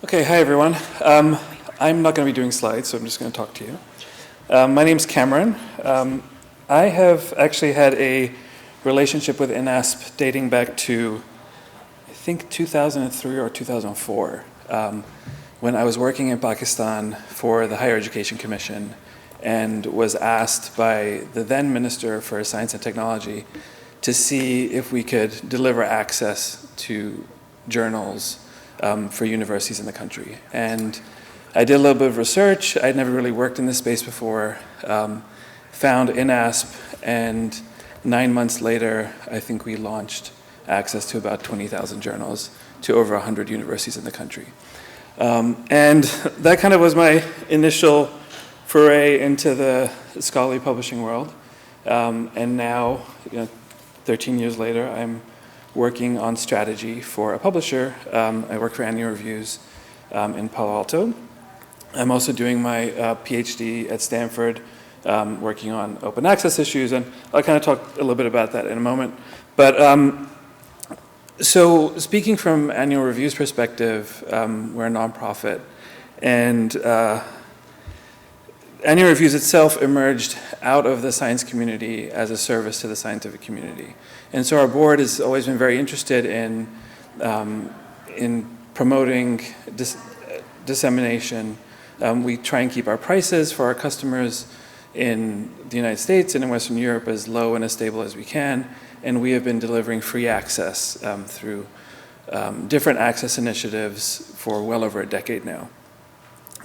Okay, hi everyone. I'm not going to be doing slides, so I'm just going to talk to you. My name's Kamran. I have actually had a relationship with INASP dating back to, I think, 2003 or 2004, when I was working in Pakistan for the Higher Education Commission and was asked by the then Minister for Science and Technology to see if we could deliver access to journals for universities in the country. And I did a little bit of research. I'd never really worked in this space before, found INASP, and 9 months later, I think we launched access to about 20,000 journals to over 100 universities in the country. And that kind of was my initial foray into the scholarly publishing world. And now, 13 years later, I'm working on strategy for a publisher. I work for Annual Reviews in Palo Alto. I'm also doing my PhD at Stanford, working on open access issues, and I'll kind of talk a little bit about that in a moment. But so speaking from Annual Review's perspective, we're a nonprofit, and Annual Reviews itself emerged out of the science community as a service to the scientific community. And so our board has always been very interested in promoting dissemination. We try and keep our prices for our customers in the United States and in Western Europe as low and as stable as we can. And we have been delivering free access through different access initiatives for well over a decade now.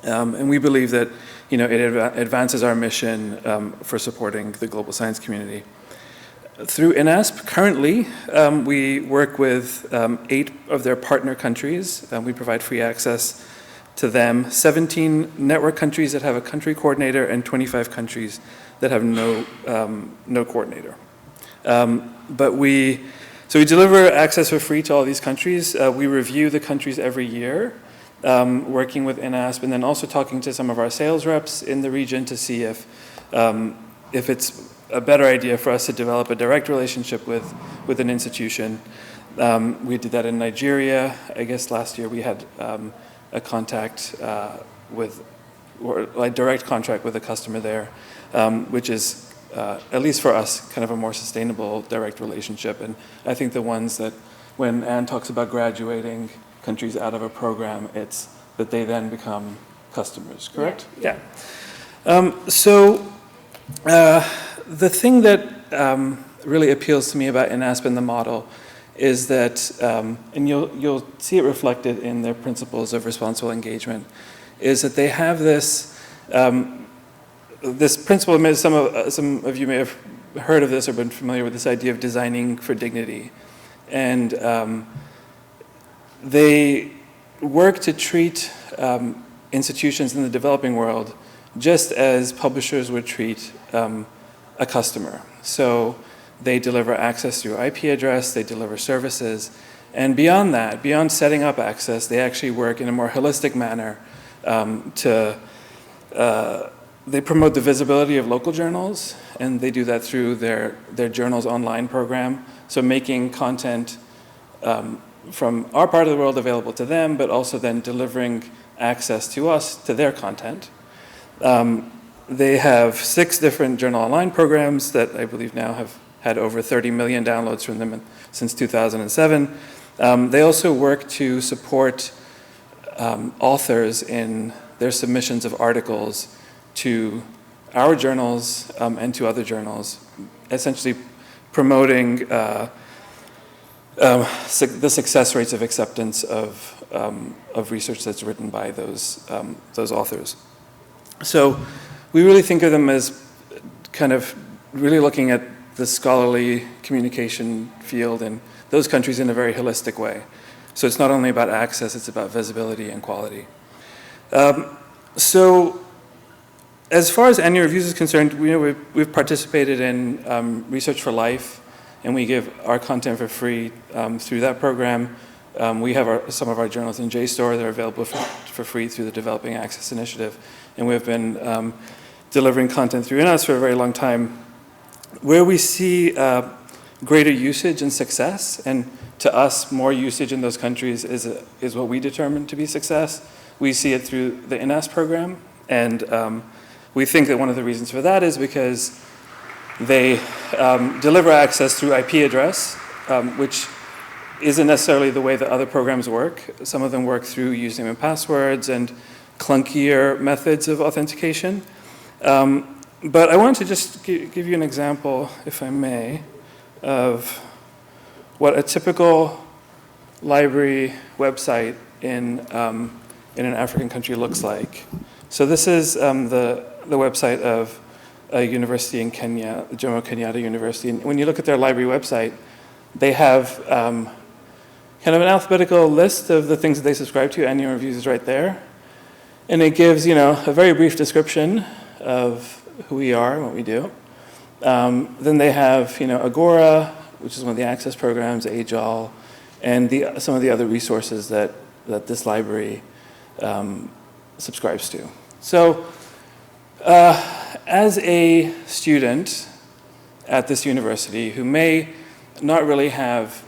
And we believe that it advances our mission for supporting the global science community. Through INASP, currently, we work with 8 of their partner countries. We provide free access to them, 17 network countries that have a country coordinator, and 25 countries that have no coordinator. So we deliver access for free to all these countries. We review the countries every year, working with INASP, and then also talking to some of our sales reps in the region to see if it's a better idea for us to develop a direct relationship with an institution. We did that in Nigeria. I guess last year we had a contact or a direct contract with a customer there, which is, at least for us, kind of a more sustainable direct relationship. And I think the ones that, when Anne talks about graduating countries out of a program, it's that they then become customers, correct? Yeah. The thing that really appeals to me about INASP and the model is that, and you'll see it reflected in their principles of responsible engagement, is that they have this principle. Some of you may have heard of this or been familiar with this idea of designing for dignity, and they work to treat institutions in the developing world just as publishers would treat a customer. So they deliver access through IP address, they deliver services, and beyond that, beyond setting up access, they actually work in a more holistic manner they promote the visibility of local journals, and they do that through their Journals Online program, so making content from our part of the world available to them, but also then delivering access to us, to their content. They have 6 different Journal Online programs that I believe now have had over 30 million downloads from them since 2007. They also work to support authors in their submissions of articles to our journals and to other journals, essentially promoting the success rates of acceptance of research that's written by those authors. So we really think of them as kind of really looking at the scholarly communication field in those countries in a very holistic way. So it's not only about access, it's about visibility and quality. So as far as Annual Reviews is concerned, we've participated in Research for Life, and we give our content for free through that program. We have some of our journals in JSTOR that are available for free through the Developing Access Initiative, and we've been delivering content through INASP for a very long time. Where we see greater usage and success, and to us, more usage in those countries is what we determine to be success. We see it through the INAS program, and we think that one of the reasons for that is because they deliver access through IP address, which isn't necessarily the way that other programs work. Some of them work through username and passwords and clunkier methods of authentication. But I wanted to just give you an example, if I may, of what a typical library website in an African country looks like. So this is the website of a university in Kenya, the Jomo Kenyatta University. And when you look at their library website, they have kind of an alphabetical list of the things that they subscribe to. Annual Reviews is right there. And it gives, a very brief description of who we are and what we do. Then they have, Agora, which is one of the access programs, AJAL, and some of the other resources that this library subscribes to. So as a student at this university who may not really have,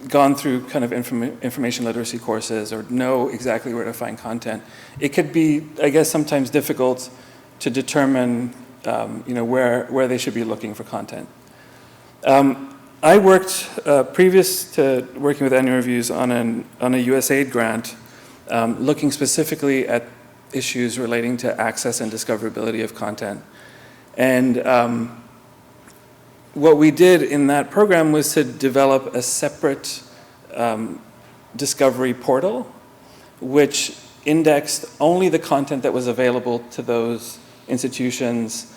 gone through kind of information literacy courses or know exactly where to find content, it could be, I guess, sometimes difficult to determine, where they should be looking for content. I worked, previous to working with Annual Reviews, on a USAID grant, looking specifically at issues relating to access and discoverability of content. And what we did in that program was to develop a separate discovery portal, which indexed only the content that was available to those institutions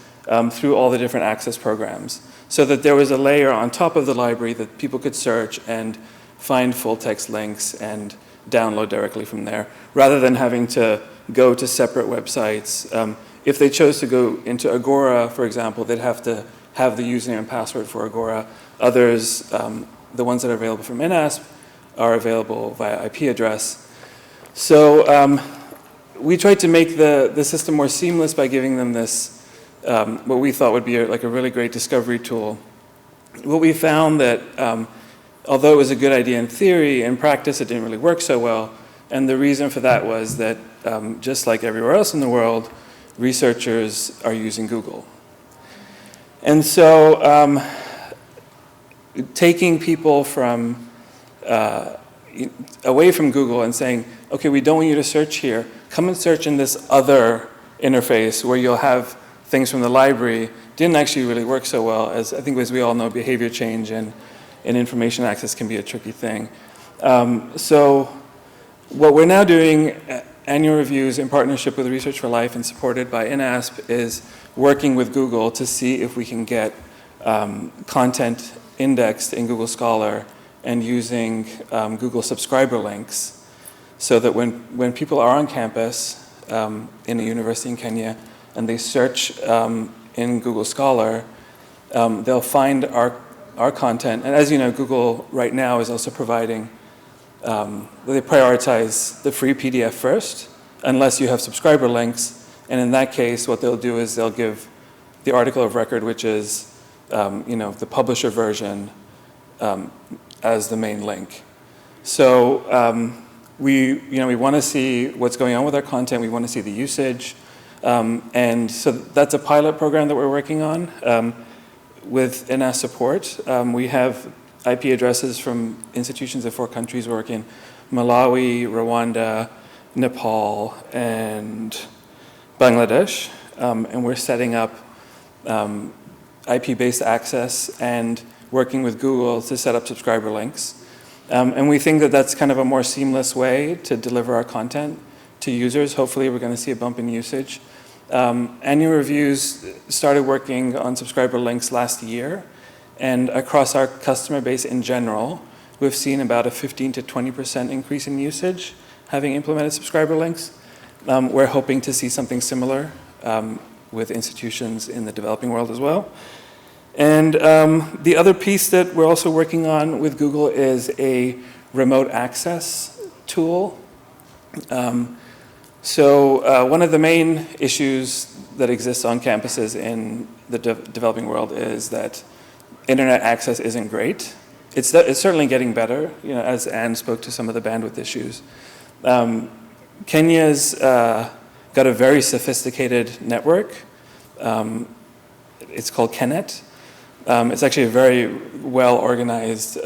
through all the different access programs, so that there was a layer on top of the library that people could search and find full text links and download directly from there, rather than having to go to separate websites. If they chose to go into Agora, for example, they'd have to have the username and password for Agora. Others, the ones that are available from INASP, are available via IP address. So we tried to make the system more seamless by giving them this, what we thought would be a really great discovery tool. What we found that, although it was a good idea in theory, in practice it didn't really work so well. And the reason for that was that, just like everywhere else in the world, researchers are using Google. And so taking people from away from Google and saying, okay, we don't want you to search here, come and search in this other interface where you'll have things from the library, didn't actually really work so well. As I think, as we all know, behavior change and information access can be a tricky thing. So what we're now doing, Annual Reviews in partnership with Research for Life and supported by INASP, is working with Google to see if we can get content indexed in Google Scholar and using Google subscriber links, so that when people are on campus in a university in Kenya and they search in Google Scholar, they'll find our content. And as you know, Google right now is also providing, they prioritize the free PDF first, unless you have subscriber links. And in that case, what they'll do is they'll give the article of record, which is the publisher version, as the main link. So we want to see what's going on with our content. We want to see the usage. And so that's a pilot program that we're working on with INAS support. We have IP addresses from institutions in 4 countries. We work in Malawi, Rwanda, Nepal, and Bangladesh. And we're setting up IP-based access and working with Google to set up subscriber links. And we think that that's kind of a more seamless way to deliver our content to users. Hopefully we're going to see a bump in usage. Annual Reviews started working on subscriber links last year, and across our customer base in general, we've seen about a 15 to 20% increase in usage having implemented subscriber links. We're hoping to see something similar with institutions in the developing world as well. And the other piece that we're also working on with Google is a remote access tool. So one of the main issues that exists on campuses in the developing world is that internet access isn't great. it's certainly getting better, as Anne spoke to some of the bandwidth issues. Kenya's got a very sophisticated network. It's called Kenet. It's actually a very well-organized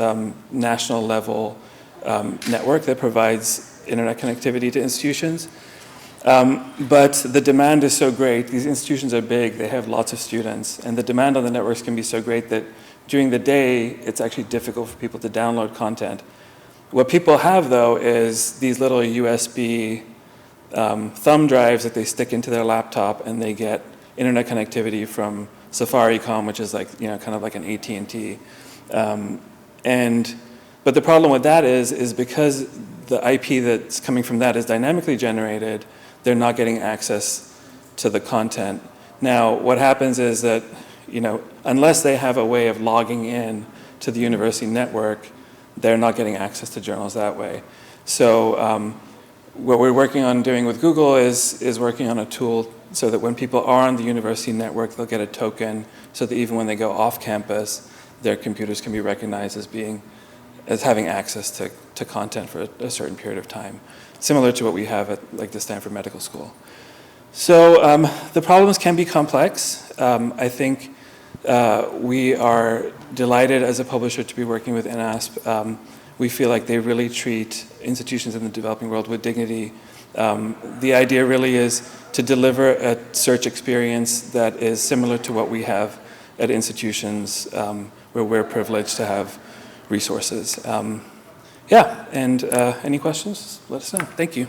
national level network that provides internet connectivity to institutions. But the demand is so great, these institutions are big, they have lots of students, and the demand on the networks can be so great that during the day, it's actually difficult for people to download content. What people have, though, is these little USB thumb drives that they stick into their laptop, and they get internet connectivity from Safaricom, which is like, kind of like an AT&T. But the problem with that is because the IP that's coming from that is dynamically generated, they're not getting access to the content. Now, what happens is that, unless they have a way of logging in to the university network, they're not getting access to journals that way. So what we're working on doing with Google is working on a tool so that when people are on the university network, they'll get a token so that even when they go off campus, their computers can be recognized as having access to content for a certain period of time, similar to what we have at like the Stanford Medical School. So the problems can be complex. I think we are delighted as a publisher to be working with NASP. We feel like they really treat institutions in the developing world with dignity. The idea really is to deliver a search experience that is similar to what we have at institutions where we're privileged to have resources. Any questions? Let us know. Thank you.